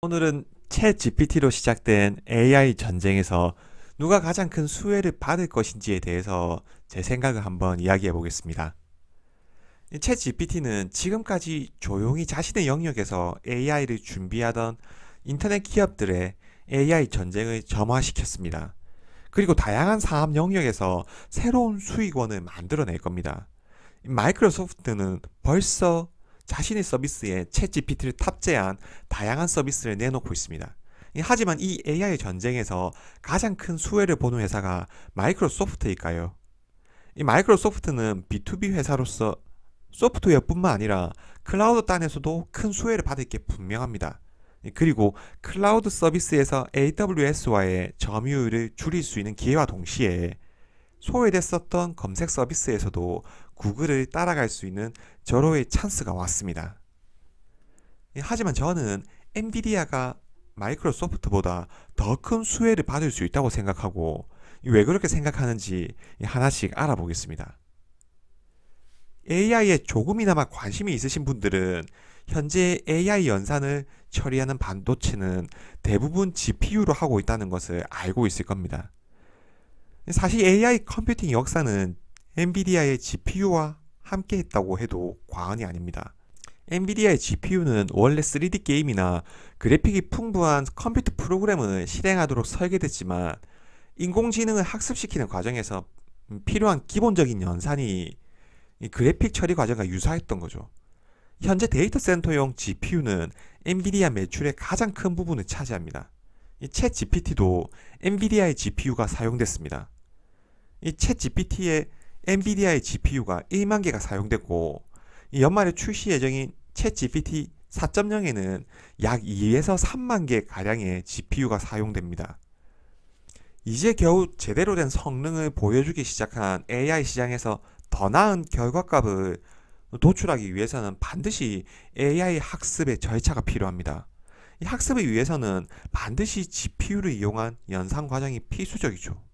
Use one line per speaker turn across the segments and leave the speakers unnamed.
오늘은 챗 GPT로 시작된 AI 전쟁에서 누가 가장 큰 수혜를 받을 것인지에 대해서 제 생각을 한번 이야기해 보겠습니다. 챗 GPT는 지금까지 조용히 자신의 영역에서 AI를 준비하던 인터넷 기업들의 AI 전쟁을 점화시켰습니다. 그리고 다양한 사업 영역에서 새로운 수익원을 만들어낼 겁니다. 마이크로소프트는 벌써 자신의 서비스에 챗 GPT를 탑재한 다양한 서비스를 내놓고 있습니다. 하지만 이 AI 전쟁에서 가장 큰 수혜를 보는 회사가 마이크로소프트일까요? 이 마이크로소프트는 B2B 회사로서 소프트웨어뿐만 아니라 클라우드 단에서도 큰 수혜를 받을 게 분명합니다. 그리고 클라우드 서비스에서 AWS와의 점유율을 줄일 수 있는 기회와 동시에 소외됐었던 검색 서비스에서도 구글을 따라갈 수 있는 절호의 찬스가 왔습니다. 하지만 저는 엔비디아가 마이크로소프트보다 더 큰 수혜를 받을 수 있다고 생각하고, 왜 그렇게 생각하는지 하나씩 알아보겠습니다. AI에 조금이나마 관심이 있으신 분들은 현재 AI 연산을 처리하는 반도체는 대부분 GPU로 하고 있다는 것을 알고 있을 겁니다. 사실 AI 컴퓨팅 역사는 엔비디아의 GPU와 함께 했다고 해도 과언이 아닙니다. 엔비디아의 GPU는 원래 3D 게임이나 그래픽이 풍부한 컴퓨터 프로그램을 실행하도록 설계됐지만, 인공지능을 학습시키는 과정에서 필요한 기본적인 연산이 이 그래픽 처리 과정과 유사했던 거죠. 현재 데이터 센터용 GPU는 엔비디아 매출의 가장 큰 부분을 차지합니다. 이 챗 GPT도 엔비디아의 GPU가 사용됐습니다. 이 챗 GPT에 엔비디아의 GPU가 1만 개가 사용됐고, 연말에 출시 예정인 챗 GPT 4.0에는 약 2에서 3만 개 가량의 GPU가 사용됩니다. 이제 겨우 제대로 된 성능을 보여주기 시작한 AI 시장에서 더 나은 결과값을 도출하기 위해서는 반드시 AI 학습의 절차가 필요합니다. 이 학습을 위해서는 반드시 GPU를 이용한 연산 과정이 필수적이죠.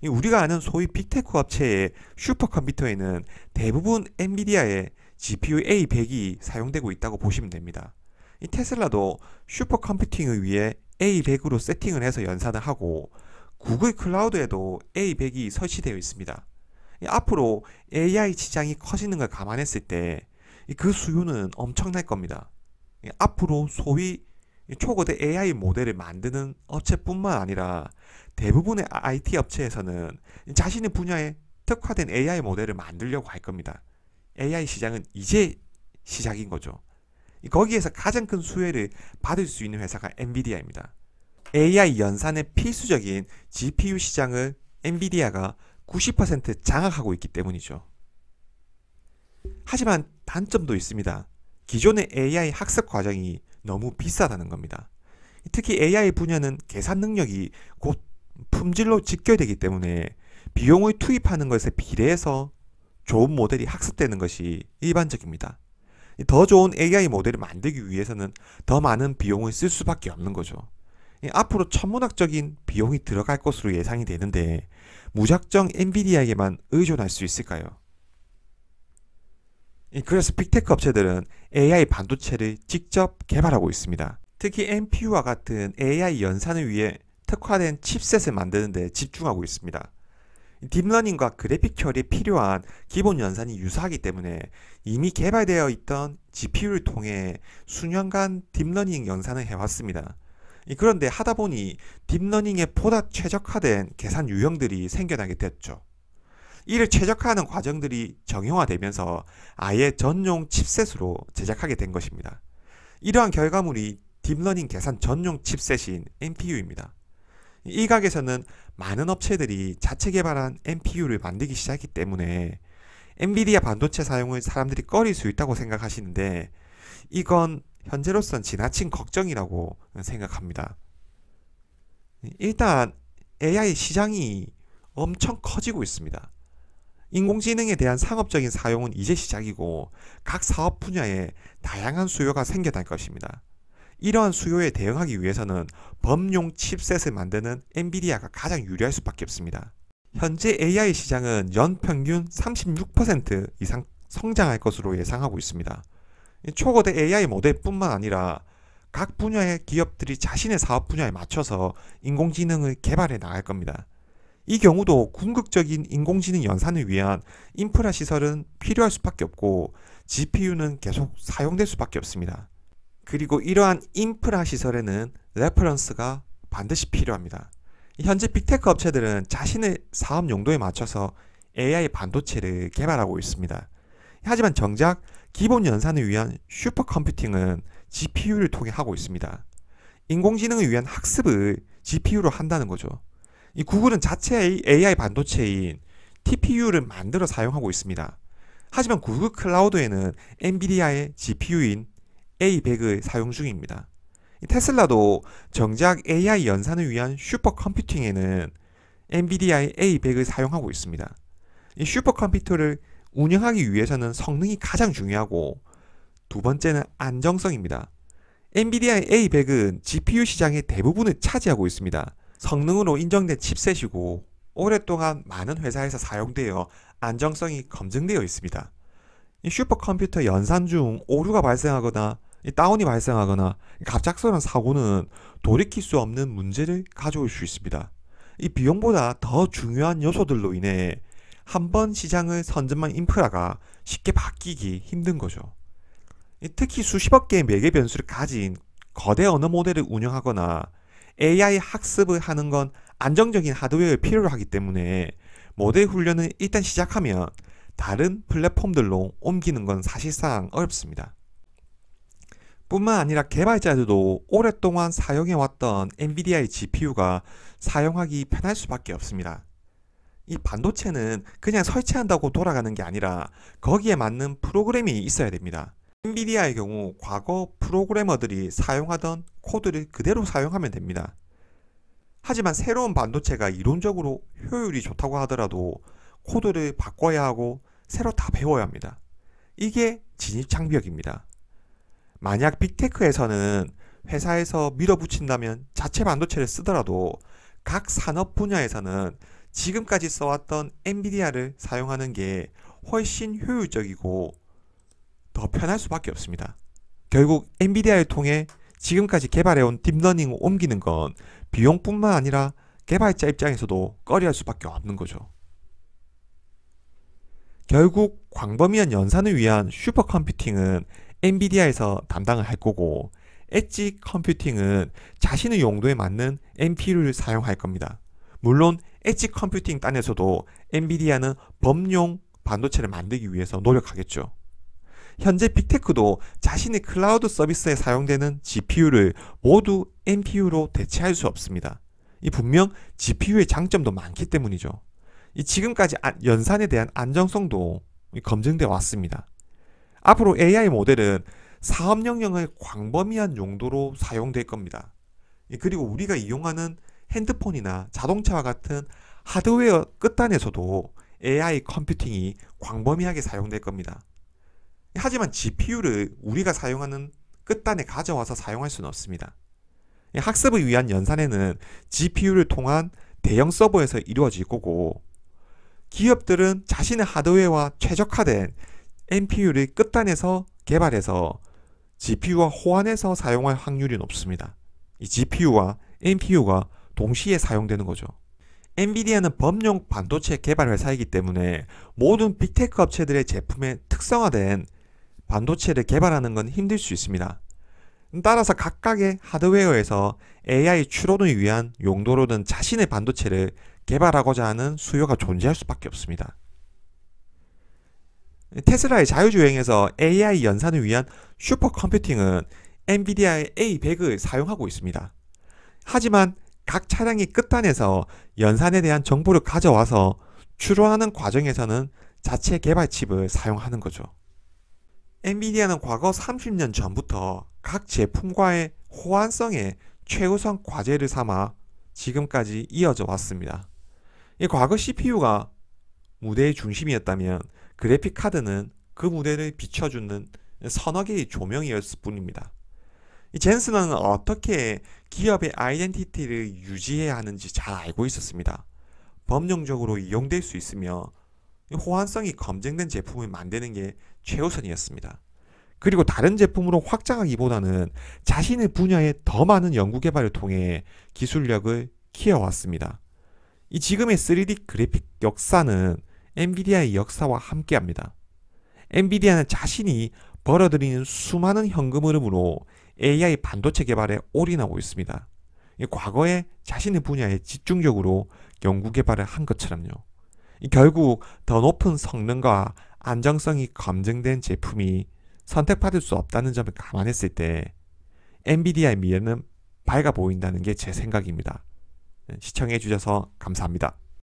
우리가 아는 소위 빅테크 업체의 슈퍼컴퓨터에는 대부분 엔비디아의 GPU A100이 사용되고 있다고 보시면 됩니다. 이 테슬라도 슈퍼컴퓨팅을 위해 A100으로 세팅을 해서 연산을 하고, 구글 클라우드에도 A100이 설치되어 있습니다. 앞으로 AI 시장이 커지는 걸 감안했을 때 그 수요는 엄청날 겁니다. 앞으로 소위 초거대 AI 모델을 만드는 업체뿐만 아니라 대부분의 IT 업체에서는 자신의 분야에 특화된 AI 모델을 만들려고 할 겁니다. AI 시장은 이제 시작인 거죠. 거기에서 가장 큰 수혜를 받을 수 있는 회사가 엔비디아입니다. AI 연산의 필수적인 GPU 시장을 엔비디아가 90% 장악하고 있기 때문이죠. 하지만 단점도 있습니다. 기존의 AI 학습 과정이 너무 비싸다는 겁니다. 특히 AI 분야는 계산 능력이 곧 품질로 직결되기 때문에 비용을 투입하는 것에 비례해서 좋은 모델이 학습되는 것이 일반적입니다. 더 좋은 AI 모델을 만들기 위해서는 더 많은 비용을 쓸 수밖에 없는 거죠. 앞으로 천문학적인 비용이 들어갈 것으로 예상이 되는데, 무작정 엔비디아에게만 의존할 수 있을까요? 그래서 빅테크 업체들은 AI 반도체를 직접 개발하고 있습니다. 특히 NPU와 같은 AI 연산을 위해 특화된 칩셋을 만드는 데 집중하고 있습니다. 딥러닝과 그래픽 처리에 필요한 기본 연산이 유사하기 때문에 이미 개발되어 있던 GPU를 통해 수년간 딥러닝 연산을 해왔습니다. 그런데 하다 보니 딥러닝에 보다 최적화된 계산 유형들이 생겨나게 됐죠. 이를 최적화하는 과정들이 정형화되면서 아예 전용 칩셋으로 제작하게 된 것입니다. 이러한 결과물이 딥러닝 계산 전용 칩셋인 NPU입니다. 일각에서는 많은 업체들이 자체 개발한 NPU를 만들기 시작했기 때문에 엔비디아 반도체 사용을 사람들이 꺼릴 수 있다고 생각하시는데, 이건 현재로선 지나친 걱정이라고 생각합니다. 일단 AI 시장이 엄청 커지고 있습니다. 인공지능에 대한 상업적인 사용은 이제 시작이고, 각 사업 분야에 다양한 수요가 생겨날 것입니다. 이러한 수요에 대응하기 위해서는 범용 칩셋을 만드는 엔비디아가 가장 유리할 수밖에 없습니다. 현재 AI 시장은 연평균 36% 이상 성장할 것으로 예상하고 있습니다. 초거대 AI 모델뿐만 아니라 각 분야의 기업들이 자신의 사업 분야에 맞춰서 인공지능을 개발해 나갈 겁니다. 이 경우도 궁극적인 인공지능 연산을 위한 인프라 시설은 필요할 수밖에 없고 GPU는 계속 사용될 수밖에 없습니다. 그리고 이러한 인프라 시설에는 레퍼런스가 반드시 필요합니다. 현재 빅테크 업체들은 자신의 사업 용도에 맞춰서 AI 반도체를 개발하고 있습니다. 하지만 정작 기본 연산을 위한 슈퍼컴퓨팅은 GPU를 통해 하고 있습니다. 인공지능을 위한 학습을 GPU로 한다는 거죠. 이 구글은 자체의 AI 반도체인 TPU를 만들어 사용하고 있습니다. 하지만 구글 클라우드에는 엔비디아의 GPU인 A100을 사용 중입니다. 테슬라도 정작 AI 연산을 위한 슈퍼컴퓨팅에는 엔비디아의 A100을 사용하고 있습니다. 이 슈퍼컴퓨터를 운영하기 위해서는 성능이 가장 중요하고 두 번째는 안정성입니다. 엔비디아의 A100은 GPU 시장의 대부분을 차지하고 있습니다. 성능으로 인정된 칩셋이고 오랫동안 많은 회사에서 사용되어 안정성이 검증되어 있습니다. 이 슈퍼컴퓨터 연산 중 오류가 발생하거나 다운이 발생하거나 갑작스러운 사고는 돌이킬 수 없는 문제를 가져올 수 있습니다. 이 비용보다 더 중요한 요소들로 인해 한번 시장을 선점한 인프라가 쉽게 바뀌기 힘든 거죠. 특히 수십억 개의 매개 변수를 가진 거대 언어 모델을 운영하거나 AI 학습을 하는 건 안정적인 하드웨어를 필요로 하기 때문에 모델 훈련을 일단 시작하면 다른 플랫폼들로 옮기는 건 사실상 어렵습니다. 뿐만 아니라 개발자들도 오랫동안 사용해왔던 엔비디아의 GPU가 사용하기 편할 수밖에 없습니다. 이 반도체는 그냥 설치한다고 돌아가는 게 아니라 거기에 맞는 프로그램이 있어야 됩니다. 엔비디아의 경우 과거 프로그래머들이 사용하던 코드를 그대로 사용하면 됩니다. 하지만 새로운 반도체가 이론적으로 효율이 좋다고 하더라도 코드를 바꿔야 하고 새로 다 배워야 합니다. 이게 진입장벽입니다. 만약 빅테크에서는 회사에서 밀어붙인다면 자체 반도체를 쓰더라도 각 산업 분야에서는 지금까지 써왔던 엔비디아를 사용하는 게 훨씬 효율적이고 더 편할 수밖에 없습니다. 결국 엔비디아를 통해 지금까지 개발해온 딥러닝을 옮기는 건 비용뿐만 아니라 개발자 입장에서도 꺼려할 수밖에 없는 거죠. 결국 광범위한 연산을 위한 슈퍼컴퓨팅은 엔비디아에서 담당을 할 거고 엣지 컴퓨팅은 자신의 용도에 맞는 NPU를 사용할 겁니다. 물론 엣지 컴퓨팅 딴에서도 엔비디아는 범용 반도체를 만들기 위해서 노력하겠죠. 현재 빅테크도 자신의 클라우드 서비스에 사용되는 GPU를 모두 NPU로 대체할 수 없습니다. 분명 GPU의 장점도 많기 때문이죠. 지금까지 연산에 대한 안정성도 검증되어 왔습니다. 앞으로 AI 모델은 사업 영역의 광범위한 용도로 사용될 겁니다. 그리고 우리가 이용하는 핸드폰이나 자동차와 같은 하드웨어 끝단에서도 AI 컴퓨팅이 광범위하게 사용될 겁니다. 하지만 GPU를 우리가 사용하는 끝단에 가져와서 사용할 수는 없습니다. 학습을 위한 연산에는 GPU를 통한 대형 서버에서 이루어질 거고 기업들은 자신의 하드웨어와 최적화된 NPU를 끝단에서 개발해서 GPU와 호환해서 사용할 확률이 높습니다. 이 GPU와 NPU가 동시에 사용되는 거죠. 엔비디아는 범용 반도체 개발 회사이기 때문에 모든 빅테크 업체들의 제품에 특성화된 반도체를 개발하는 건 힘들 수 있습니다. 따라서 각각의 하드웨어에서 AI 추론을 위한 용도로는 자신의 반도체를 개발하고자 하는 수요가 존재할 수밖에 없습니다. 테슬라의 자율주행에서 AI 연산을 위한 슈퍼컴퓨팅은 엔비디아의 A100을 사용하고 있습니다. 하지만 각 차량의 끝단에서 연산에 대한 정보를 가져와서 추론하는 과정에서는 자체 개발 칩을 사용하는 거죠. 엔비디아는 과거 30년 전부터 각 제품과의 호환성에 최우선 과제를 삼아 지금까지 이어져 왔습니다. 과거 CPU가 무대의 중심이었다면 그래픽 카드는 그 무대를 비춰주는 서너 개의 조명이었을 뿐입니다. 젠슨은 어떻게 기업의 아이덴티티를 유지해야 하는지 잘 알고 있었습니다. 범용적으로 이용될 수 있으며 호환성이 검증된 제품을 만드는 게 최우선이었습니다. 그리고 다른 제품으로 확장하기보다는 자신의 분야에 더 많은 연구개발을 통해 기술력을 키워왔습니다. 이 지금의 3D 그래픽 역사는 엔비디아의 역사와 함께합니다. 엔비디아는 자신이 벌어들이는 수많은 현금 흐름으로 AI 반도체 개발에 올인하고 있습니다. 과거에 자신의 분야에 집중적으로 연구 개발을 한 것처럼요. 결국 더 높은 성능과 안정성이 검증된 제품이 선택받을 수 없다는 점을 감안했을 때 엔비디아의 미래는 밝아 보인다는 게 제 생각입니다. 시청해 주셔서 감사합니다.